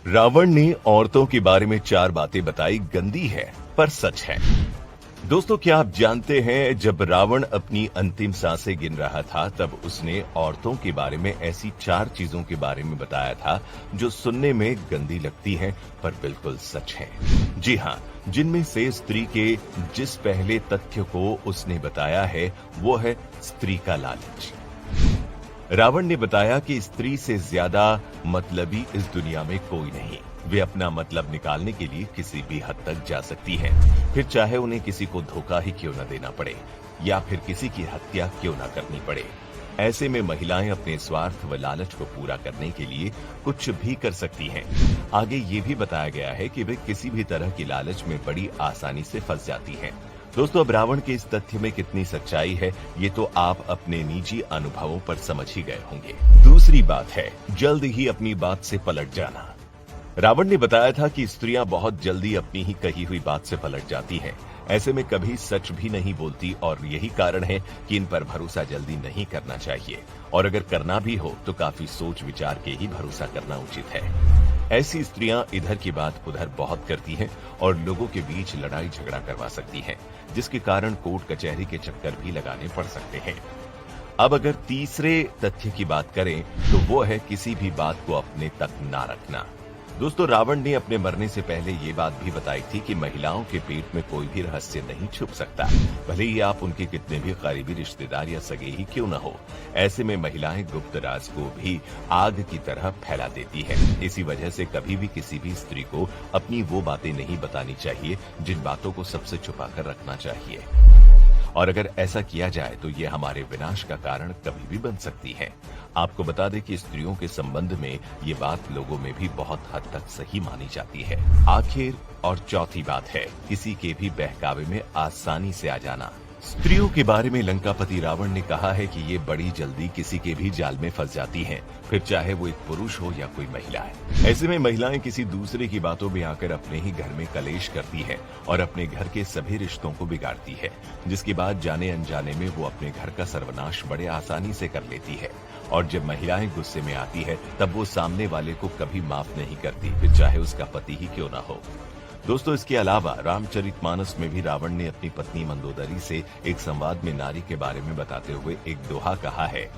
रावण ने औरतों के बारे में 4 बातें बताई, गंदी है पर सच है। दोस्तों, क्या आप जानते हैं, जब रावण अपनी अंतिम सांसें गिन रहा था तब उसने औरतों के बारे में ऐसी 4 चीजों के बारे में बताया था जो सुनने में गंदी लगती हैं पर बिल्कुल सच है। जी हाँ, जिनमें से स्त्री के जिस पहले तथ्य को उसने बताया है वो है स्त्री का लालच। रावण ने बताया कि स्त्री से ज्यादा मतलबी इस दुनिया में कोई नहीं। वे अपना मतलब निकालने के लिए किसी भी हद तक जा सकती हैं, फिर चाहे उन्हें किसी को धोखा ही क्यों न देना पड़े या फिर किसी की हत्या क्यों न करनी पड़े। ऐसे में महिलाएं अपने स्वार्थ व लालच को पूरा करने के लिए कुछ भी कर सकती हैं। आगे ये भी बताया गया है कि वे किसी भी तरह की लालच में बड़ी आसानी से फंस जाती हैं। दोस्तों, अब रावण के इस तथ्य में कितनी सच्चाई है ये तो आप अपने निजी अनुभवों पर समझ ही गए होंगे। दूसरी बात है जल्द ही अपनी बात से पलट जाना। रावण ने बताया था कि स्त्रियां बहुत जल्दी अपनी ही कही हुई बात से पलट जाती हैं। ऐसे में कभी सच भी नहीं बोलती और यही कारण है कि इन पर भरोसा जल्दी नहीं करना चाहिए, और अगर करना भी हो तो काफी सोच विचार के ही भरोसा करना उचित है। ऐसी स्त्रियां इधर की बात उधर बहुत करती हैं और लोगों के बीच लड़ाई झगड़ा करवा सकती हैं, जिसके कारण कोर्ट कचहरी के चक्कर भी लगाने पड़ सकते हैं। अब अगर तीसरे तथ्य की बात करें तो वो है किसी भी बात को अपने तक ना रखना। दोस्तों, रावण ने अपने मरने से पहले ये बात भी बताई थी कि महिलाओं के पेट में कोई भी रहस्य नहीं छुप सकता, भले ही आप उनके कितने भी करीबी रिश्तेदार या सगे ही क्यों न हो। ऐसे में महिलाएं गुप्त राज को भी आग की तरह फैला देती है। इसी वजह से कभी भी किसी भी स्त्री को अपनी वो बातें नहीं बतानी चाहिए जिन बातों को सबसे छुपा कर रखना चाहिए, और अगर ऐसा किया जाए तो ये हमारे विनाश का कारण कभी भी बन सकती है। आपको बता दें कि स्त्रियों के संबंध में ये बात लोगों में भी बहुत हद तक सही मानी जाती है। आखिर और चौथी बात है किसी के भी बहकावे में आसानी से आ जाना। स्त्रियों के बारे में लंकापति रावण ने कहा है कि ये बड़ी जल्दी किसी के भी जाल में फंस जाती हैं, फिर चाहे वो एक पुरुष हो या कोई महिला है। ऐसे में महिलाएं किसी दूसरे की बातों में आकर अपने ही घर में कलेश करती है और अपने घर के सभी रिश्तों को बिगाड़ती है, जिसके बाद जाने अनजाने में वो अपने घर का सर्वनाश बड़े आसानी से कर लेती है। और जब महिलाएं गुस्से में आती है तब वो सामने वाले को कभी माफ नहीं करती, फिर चाहे उसका पति ही क्यों ना हो। दोस्तों, इसके अलावा रामचरितमानस में भी रावण ने अपनी पत्नी मंदोदरी से एक संवाद में नारी के बारे में बताते हुए एक दोहा कहा है,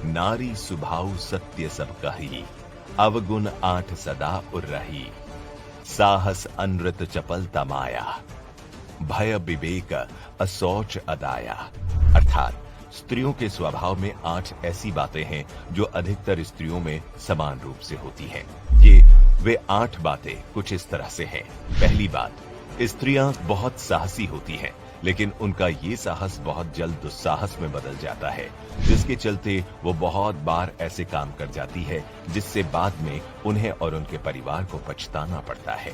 नारी सुभाव सत्य सब कही, अवगुण 8 सदा उर्रही, साहस अनृत चपलता माया, भय विवेक असौच अदाया। अर्थात स्त्रियों के स्वभाव में 8 ऐसी बातें हैं जो अधिकतर स्त्रियों में समान रूप से होती हैं। वे 8 बातें कुछ इस तरह से हैं। पहली बात, स्त्रियां बहुत साहसी होती हैं, लेकिन उनका ये साहस बहुत जल्द दुस्साहस में बदल जाता है, जिसके चलते वो बहुत बार ऐसे काम कर जाती है जिससे बाद में उन्हें और उनके परिवार को पछताना पड़ता है।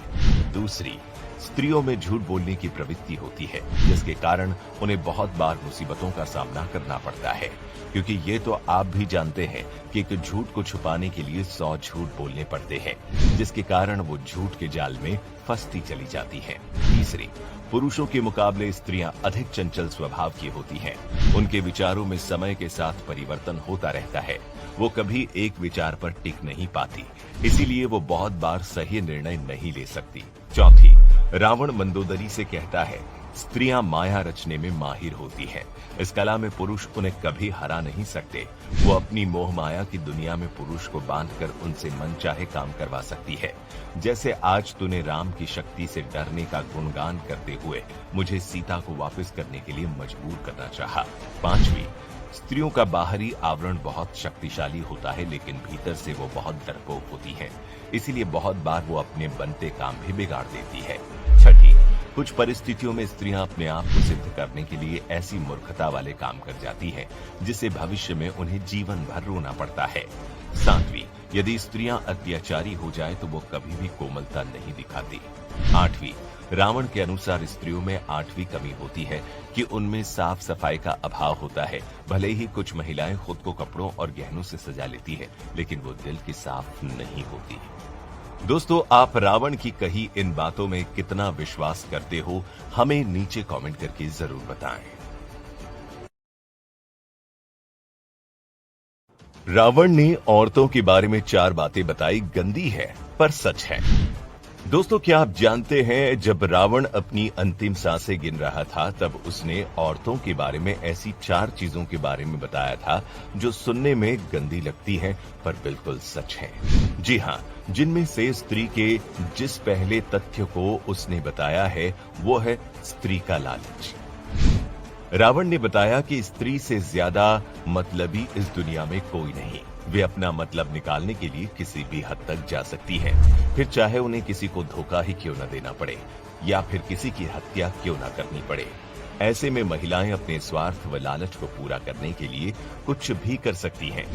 दूसरी, स्त्रियों में झूठ बोलने की प्रवृत्ति होती है, जिसके कारण उन्हें बहुत बार मुसीबतों का सामना करना पड़ता है, क्योंकि ये तो आप भी जानते हैं कि एक झूठ को छुपाने के लिए 100 झूठ बोलने पड़ते हैं, जिसके कारण वो झूठ के जाल में फंसती चली जाती है। तीसरी, पुरुषों के मुकाबले स्त्रियां अधिक चंचल स्वभाव की होती हैं। उनके विचारों में समय के साथ परिवर्तन होता रहता है। वो कभी एक विचार पर टिक नहीं पाती, इसीलिए वो बहुत बार सही निर्णय नहीं ले सकती। चौथी, रावण मंदोदरी से कहता है, स्त्रियां माया रचने में माहिर होती हैं। इस कला में पुरुष उन्हें कभी हरा नहीं सकते। वो अपनी मोह माया की दुनिया में पुरुष को बांधकर उनसे मनचाहे काम करवा सकती है। जैसे आज तूने राम की शक्ति से डरने का गुणगान करते हुए मुझे सीता को वापस करने के लिए मजबूर करना चाहा। पांचवी, स्त्रियों का बाहरी आवरण बहुत शक्तिशाली होता है, लेकिन भीतर से वो बहुत डरपोक होती है, इसीलिए बहुत बार वो अपने बनते काम भी बिगाड़ देती है। छठी, कुछ परिस्थितियों में स्त्रियां अपने आप को सिद्ध करने के लिए ऐसी मूर्खता वाले काम कर जाती हैं, जिससे भविष्य में उन्हें जीवन भर रोना पड़ता है। सातवीं, यदि स्त्रियां अत्याचारी हो जाए तो वो कभी भी कोमलता नहीं दिखाती। आठवीं, रावण के अनुसार स्त्रियों में 8वीं कमी होती है कि उनमें साफ सफाई का अभाव होता है। भले ही कुछ महिलाएं खुद को कपड़ों और गहनों से सजा लेती है, लेकिन वो दिल की साफ नहीं होती। दोस्तों, आप रावण की कही इन बातों में कितना विश्वास करते हो, हमें नीचे कमेंट करके जरूर बताएं। रावण ने औरतों के बारे में 4 बातें बताई, गंदी है पर सच है। दोस्तों, क्या आप जानते हैं जब रावण अपनी अंतिम सांसें गिन रहा था तब उसने औरतों के बारे में ऐसी 4 चीजों के बारे में बताया था जो सुनने में गंदी लगती हैं पर बिल्कुल सच है। जी हां, जिनमें से स्त्री के जिस पहले तथ्य को उसने बताया है वो है स्त्री का लालच। रावण ने बताया कि स्त्री से ज्यादा मतलबी इस दुनिया में कोई नहीं। वे अपना मतलब निकालने के लिए किसी भी हद तक जा सकती हैं, फिर चाहे उन्हें किसी को धोखा ही क्यों न देना पड़े या फिर किसी की हत्या क्यों न करनी पड़े। ऐसे में महिलाएं अपने स्वार्थ व लालच को पूरा करने के लिए कुछ भी कर सकती हैं।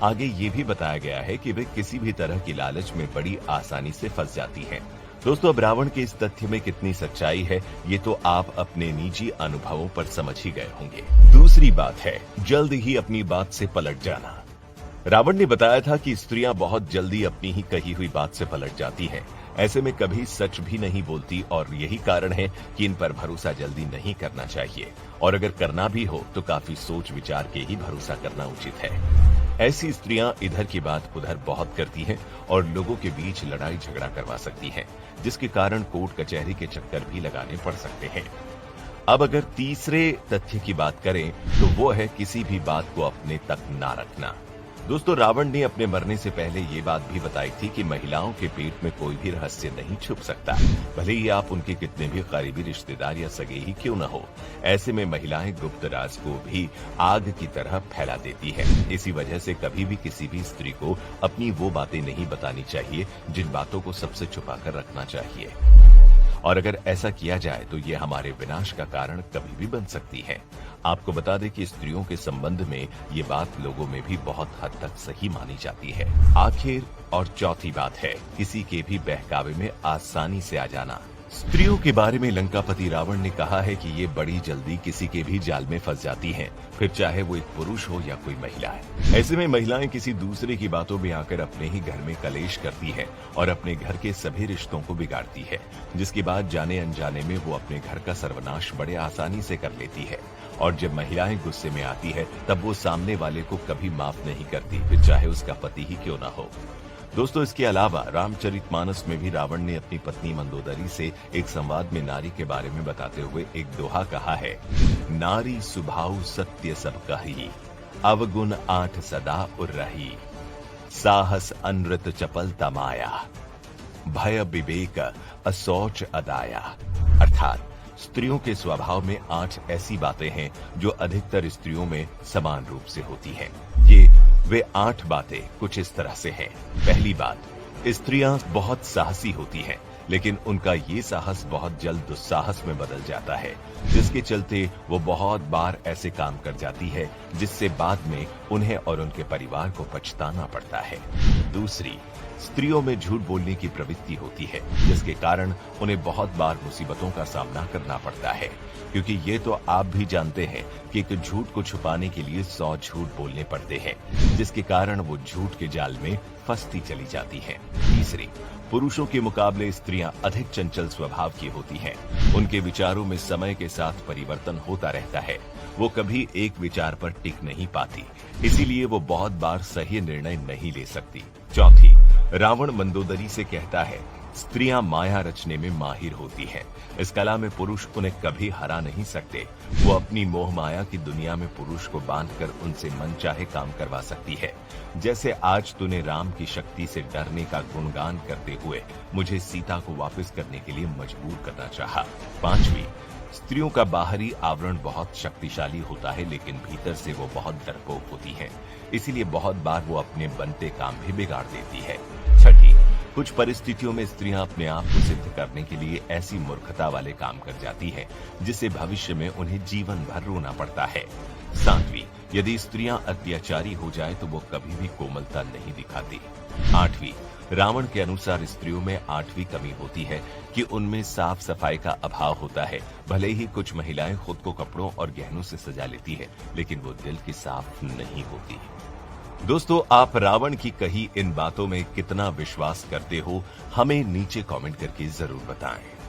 आगे ये भी बताया गया है कि वे किसी भी तरह की लालच में बड़ी आसानी से फंस जाती हैं। दोस्तों, अब रावण के इस तथ्य में कितनी सच्चाई है ये तो आप अपने निजी अनुभवों पर समझ ही गए होंगे। दूसरी बात है जल्द ही अपनी बात से पलट जाना। रावण ने बताया था कि स्त्रियां बहुत जल्दी अपनी ही कही हुई बात से पलट जाती हैं। ऐसे में कभी सच भी नहीं बोलती और यही कारण है कि इन पर भरोसा जल्दी नहीं करना चाहिए और अगर करना भी हो तो काफी सोच विचार के ही भरोसा करना उचित है। ऐसी स्त्रियां इधर की बात उधर बहुत करती हैं और लोगों के बीच लड़ाई झगड़ा करवा सकती हैं, जिसके कारण कोर्ट कचहरी के चक्कर भी लगाने पड़ सकते हैं। अब अगर तीसरे तथ्य की बात करें तो वो है किसी भी बात को अपने तक ना रखना। दोस्तों, रावण ने अपने मरने से पहले ये बात भी बताई थी कि महिलाओं के पेट में कोई भी रहस्य नहीं छुप सकता, भले ही आप उनके कितने भी करीबी रिश्तेदार या सगे ही क्यों न हो। ऐसे में महिलाएं गुप्त राज को भी आग की तरह फैला देती है। इसी वजह से कभी भी किसी भी स्त्री को अपनी वो बातें नहीं बतानी चाहिए जिन बातों को सबसे छुपा कर रखना चाहिए, और अगर ऐसा किया जाए तो ये हमारे विनाश का कारण कभी भी बन सकती है। आपको बता दें कि स्त्रियों के संबंध में ये बात लोगों में भी बहुत हद तक सही मानी जाती है। आखिर और चौथी बात है किसी के भी बहकावे में आसानी से आ जाना। स्त्रियों के बारे में लंकापति रावण ने कहा है कि ये बड़ी जल्दी किसी के भी जाल में फंस जाती हैं, फिर चाहे वो एक पुरुष हो या कोई महिला है। ऐसे में महिलाएं किसी दूसरे की बातों में आकर अपने ही घर में कलेश करती है और अपने घर के सभी रिश्तों को बिगाड़ती है, जिसके बाद जाने अनजाने में वो अपने घर का सर्वनाश बड़े आसानी से कर लेती है। और जब महिलाएं गुस्से में आती है तब वो सामने वाले को कभी माफ नहीं करती, फिर चाहे उसका पति ही क्यों ना हो। दोस्तों, इसके अलावा रामचरितमानस में भी रावण ने अपनी पत्नी मंदोदरी से एक संवाद में नारी के बारे में बताते हुए एक दोहा कहा है, नारी सुभाव सत्य सब कही, अवगुण 8 सदा उर्रही, साहस अनृत चपलता माया, भय विवेक असौच अदाया। अर्थात स्त्रियों के स्वभाव में 8 ऐसी बातें हैं जो अधिकतर स्त्रियों में समान रूप से होती हैं। वे 8 बातें कुछ इस तरह से हैं। पहली बात, स्त्रियां बहुत साहसी होती हैं, लेकिन उनका ये साहस बहुत जल्द दुस्साहस में बदल जाता है, जिसके चलते वो बहुत बार ऐसे काम कर जाती है जिससे बाद में उन्हें और उनके परिवार को पछताना पड़ता है। दूसरी, स्त्रियों में झूठ बोलने की प्रवृत्ति होती है, जिसके कारण उन्हें बहुत बार मुसीबतों का सामना करना पड़ता है, क्योंकि ये तो आप भी जानते हैं कि एक झूठ को छुपाने के लिए 100 झूठ बोलने पड़ते हैं, जिसके कारण वो झूठ के जाल में फंसती चली जाती है। तीसरी, पुरुषों के मुकाबले स्त्रियां अधिक चंचल स्वभाव की होती हैं। उनके विचारों में समय के साथ परिवर्तन होता रहता है। वो कभी एक विचार पर टिक नहीं पाती, इसीलिए वो बहुत बार सही निर्णय नहीं ले सकती। चौथी, रावण मंदोदरी से कहता है, स्त्रियां माया रचने में माहिर होती हैं। इस कला में पुरुष उन्हें कभी हरा नहीं सकते। वो अपनी मोह माया की दुनिया में पुरुष को बांधकर उनसे मनचाहे काम करवा सकती है। जैसे आज तूने राम की शक्ति से डरने का गुणगान करते हुए मुझे सीता को वापस करने के लिए मजबूर करना चाहा। पांचवी, स्त्रियों का बाहरी आवरण बहुत शक्तिशाली होता है, लेकिन भीतर से वो बहुत डरपोक होती हैं। इसीलिए बहुत बार वो अपने बनते काम भी बिगाड़ देती है। छठी, कुछ परिस्थितियों में स्त्रियां अपने आप को सिद्ध करने के लिए ऐसी मूर्खता वाले काम कर जाती हैं, जिससे भविष्य में उन्हें जीवन भर रोना पड़ता है। सातवीं, यदि स्त्रियां अत्याचारी हो जाए तो वो कभी भी कोमलता नहीं दिखाती। आठवीं, रावण के अनुसार स्त्रियों में 8वीं कमी होती है कि उनमें साफ सफाई का अभाव होता है। भले ही कुछ महिलाएं खुद को कपड़ों और गहनों से सजा लेती है, लेकिन वो दिल की साफ नहीं होती। दोस्तों, आप रावण की कही इन बातों में कितना विश्वास करते हो, हमें नीचे कमेंट करके जरूर बताएं।